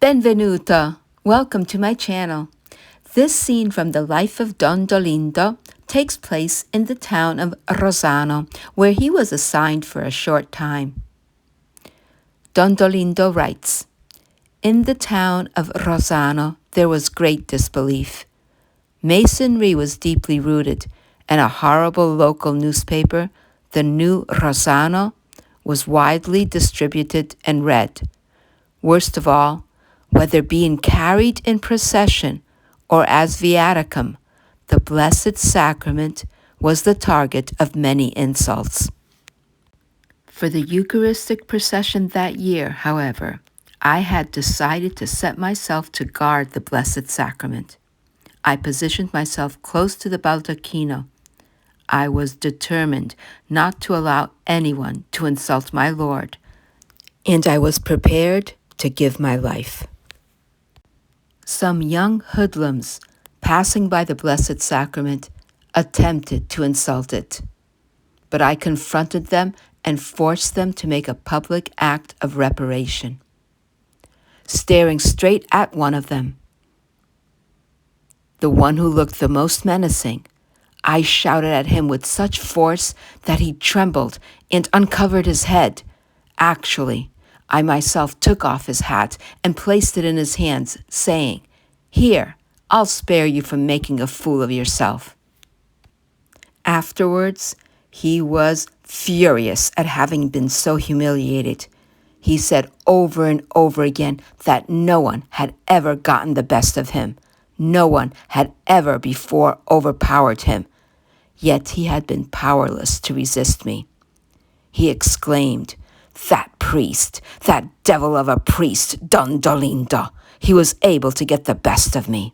Benvenuta! Welcome to my channel. This scene from the life of Don Dolindo takes place in the town of Rosano, where he was assigned for a short time. Don Dolindo writes, "In the town of Rosano there was great disbelief. Masonry was deeply rooted, and a horrible local newspaper, the New Rosano, was widely distributed and read. Worst of all, whether being carried in procession or as viaticum, the Blessed Sacrament was the target of many insults. For the Eucharistic procession that year, however, I had decided to set myself to guard the Blessed Sacrament. I positioned myself close to the baldacchino. I was determined not to allow anyone to insult my Lord, and I was prepared to give my life. Some young hoodlums passing by the Blessed Sacrament attempted to insult it, but I confronted them and forced them to make a public act of reparation. Staring straight at one of them, the one who looked the most menacing, I shouted at him with such force that he trembled and uncovered his head. Actually, I myself took off his hat and placed it in his hands, saying, 'Here, I'll spare you from making a fool of yourself.' Afterwards, he was furious at having been so humiliated. He said over and over again that no one had ever gotten the best of him. No one had ever before overpowered him. Yet he had been powerless to resist me. He exclaimed, 'That priest, that devil of a priest, Don Dolindo, he was able to get the best of me.'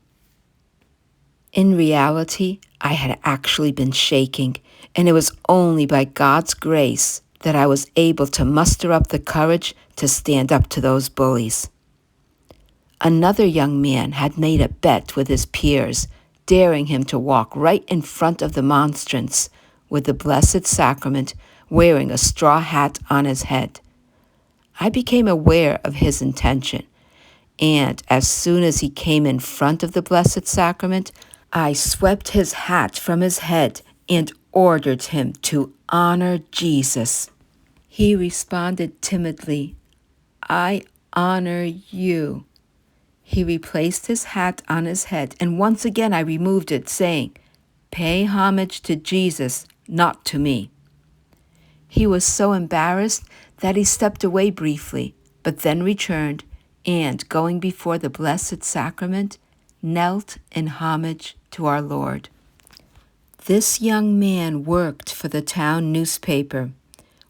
In reality, I had actually been shaking, and it was only by God's grace that I was able to muster up the courage to stand up to those bullies. Another young man had made a bet with his peers, daring him to walk right in front of the monstrance with the Blessed Sacrament, wearing a straw hat on his head. I became aware of his intention, and as soon as he came in front of the Blessed Sacrament, I swept his hat from his head and ordered him to honor Jesus. He responded timidly, 'I honor you.' He replaced his hat on his head, and once again I removed it, saying, 'Pay homage to Jesus, not to me.' He was so embarrassed that he stepped away briefly, but then returned, and, going before the Blessed Sacrament, knelt in homage to our Lord. This young man worked for the town newspaper,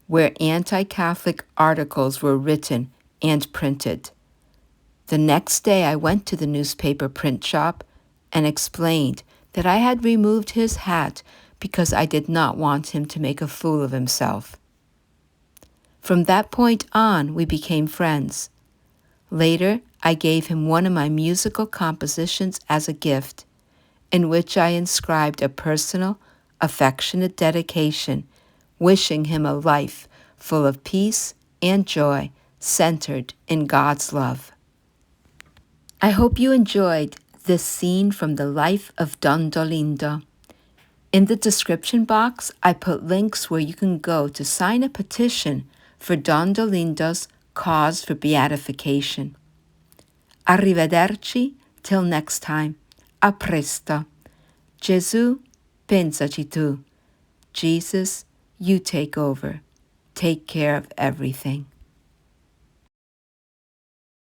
where anti-Catholic articles were written and printed. The next day I went to the newspaper print shop and explained that I had removed his hat because I did not want him to make a fool of himself. From that point on, we became friends. Later, I gave him one of my musical compositions as a gift, in which I inscribed a personal, affectionate dedication, wishing him a life full of peace and joy, centered in God's love. I hope you enjoyed this scene from the life of Don Dolindo. In the description box, I put links where you can go to sign a petition for Don Dolindo's cause for beatification. Arrivederci till next time. A presto. Gesù, pensaci tu. Jesus, you take over. Take care of everything.